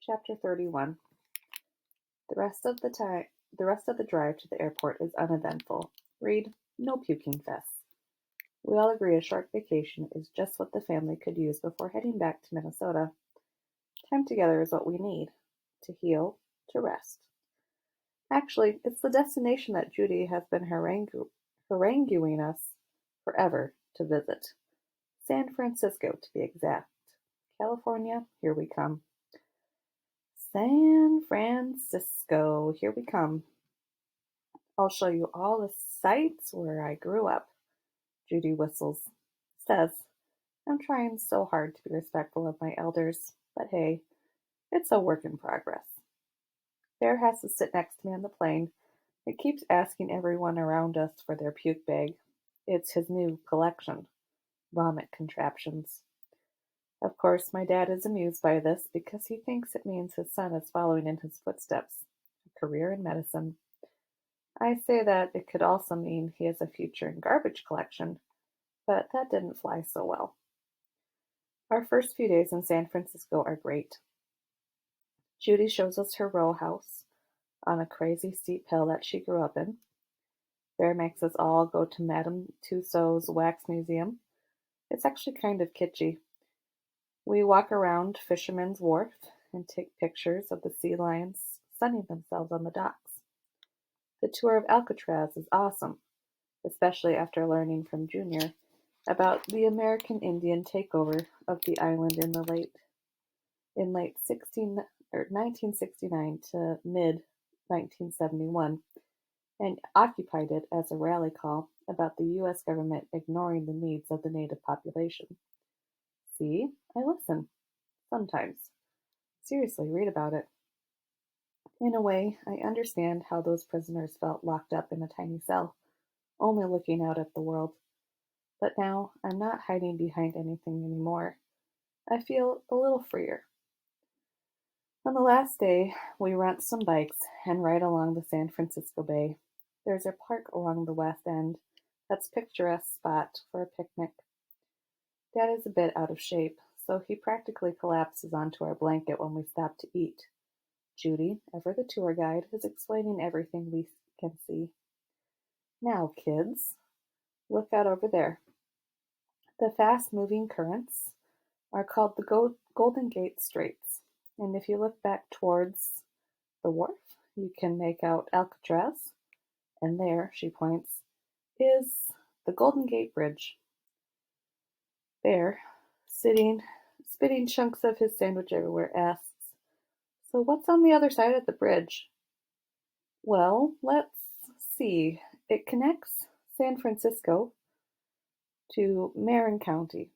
Chapter 31. The rest of the drive to the airport is uneventful. Read, no puking fest. We all agree a short vacation is just what the family could use before heading back to Minnesota. Time together is what we need. To heal, to rest. Actually, it's the destination that Judy has been haranguing us forever to visit. San Francisco, to be exact. California, here we come. San Francisco, here we come. I'll show you all the sights where I grew up, Judy whistles. Says, I'm trying so hard to be respectful of my elders, but hey, it's a work in progress. Bear has to sit next to me on the plane. It keeps asking everyone around us for their puke bag. It's his new collection. Vomit contraptions. Of course, my dad is amused by this because he thinks it means his son is following in his footsteps, a career in medicine. I say that it could also mean he has a future in garbage collection, but that didn't fly so well. Our first few days in San Francisco are great. Judy shows us her row house on a crazy steep hill that she grew up in. Bear makes us all go to Madame Tussauds Wax Museum. It's actually kind of kitschy. We walk around Fisherman's Wharf and take pictures of the sea lions sunning themselves on the docks. The tour of Alcatraz is awesome, especially after learning from Junior about the American Indian takeover of the island in late 1969 to mid 1971, and occupied it as a rally call about the U.S. government ignoring the needs of the native population. See, I listen. Sometimes. Seriously, read about it. In a way, I understand how those prisoners felt locked up in a tiny cell, only looking out at the world. But now I'm not hiding behind anything anymore. I feel a little freer. On the last day, we rent some bikes and ride along the San Francisco Bay. There's a park along the west end that's a picturesque spot for a picnic. Dad is a bit out of shape, so he practically collapses onto our blanket when we stop to eat. Judy, ever the tour guide, is explaining everything we can see. Now, kids, look out over there. The fast-moving currents are called the Golden Gate Straits, and if you look back towards the wharf, you can make out Alcatraz, and there, she points, is the Golden Gate Bridge. Bear, spitting chunks of his sandwich everywhere, asks, So what's on the other side of the bridge? Well, let's see. It connects San Francisco to Marin County.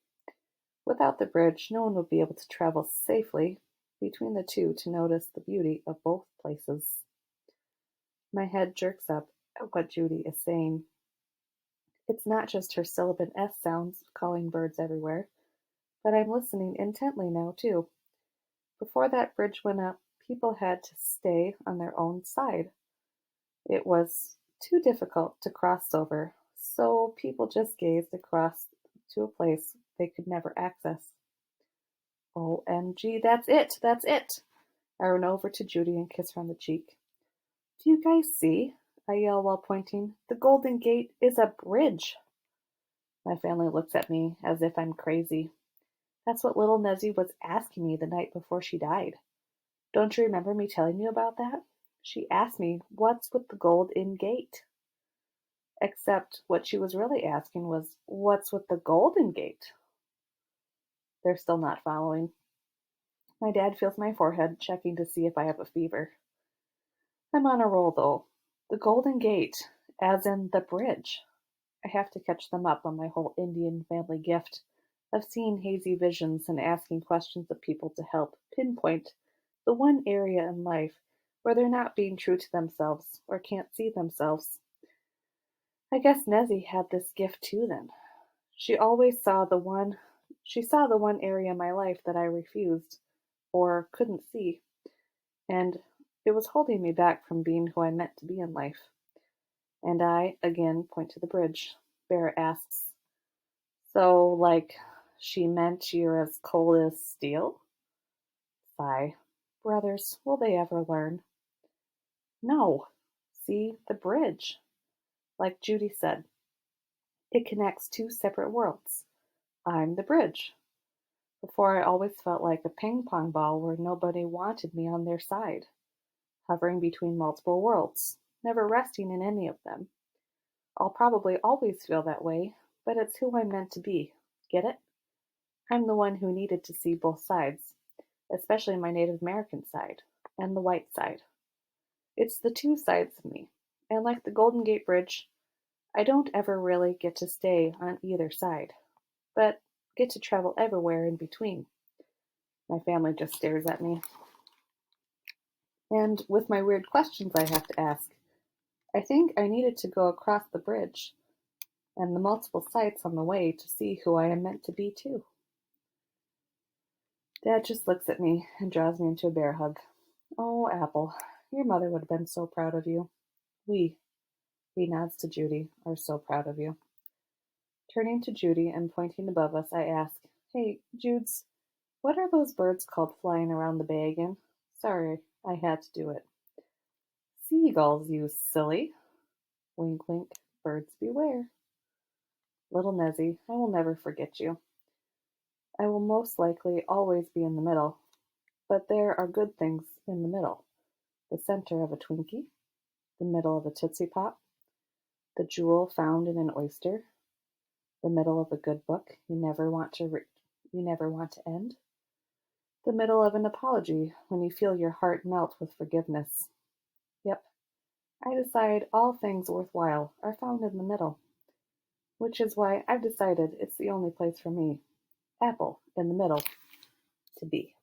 Without the bridge, no one would be able to travel safely between the two to notice the beauty of both places. My head jerks up at what Judy is saying. It's not just her sibilant S sounds calling birds everywhere, but I'm listening intently now, too. Before that bridge went up, people had to stay on their own side. It was too difficult to cross over, so people just gazed across to a place they could never access. OMG, that's it, that's it! I run over to Judy and kiss her on the cheek. Do you guys see? I yell while pointing. The Golden Gate is a bridge. My family looks at me as if I'm crazy. That's what little Nezzy was asking me the night before she died. Don't you remember me telling you about that? She asked me, what's with the Golden Gate? Except what she was really asking was, what's with the Golden Gate? They're still not following. My dad feels my forehead, checking to see if I have a fever. I'm on a roll, though. The Golden Gate, as in the bridge. I have to catch them up on my whole Indian family gift of seeing hazy visions and asking questions of people to help pinpoint the one area in life where they're not being true to themselves or can't see themselves. I guess Nezzy had this gift too then. She always saw the one area in my life that I refused or couldn't see, and it was holding me back from being who I meant to be in life. And I, again, point to the bridge. Bear asks, So, like, she meant you're as cold as steel? Sigh. Brothers, will they ever learn? No. See, the bridge. Like Judy said, it connects two separate worlds. I'm the bridge. Before I always felt like a ping pong ball where nobody wanted me on their side, hovering between multiple worlds, never resting in any of them. I'll probably always feel that way, but it's who I'm meant to be. Get it? I'm the one who needed to see both sides, especially my Native American side and the white side. It's the two sides of me. And like the Golden Gate Bridge, I don't ever really get to stay on either side, but get to travel everywhere in between. My family just stares at me. And with my weird questions I have to ask, I think I needed to go across the bridge and the multiple sites on the way to see who I am meant to be too. Dad just looks at me and draws me into a bear hug. Oh, Apple, your mother would have been so proud of you. We, he nods to Judy, are so proud of you. Turning to Judy and pointing above us, I ask, Hey, Judes, what are those birds called flying around the bay again? Sorry, I had to do it. Seagulls, you silly. Wink, wink, birds beware. Little Nezzy, I will never forget you. I will most likely always be in the middle, but there are good things in the middle. The center of a Twinkie, the middle of a Tootsie Pop, the jewel found in an oyster, the middle of a good book you never want to end, the middle of an apology when you feel your heart melt with forgiveness. Yep, I decide all things worthwhile are found in the middle, which is why I've decided it's the only place for me, Apple, in the middle, to be.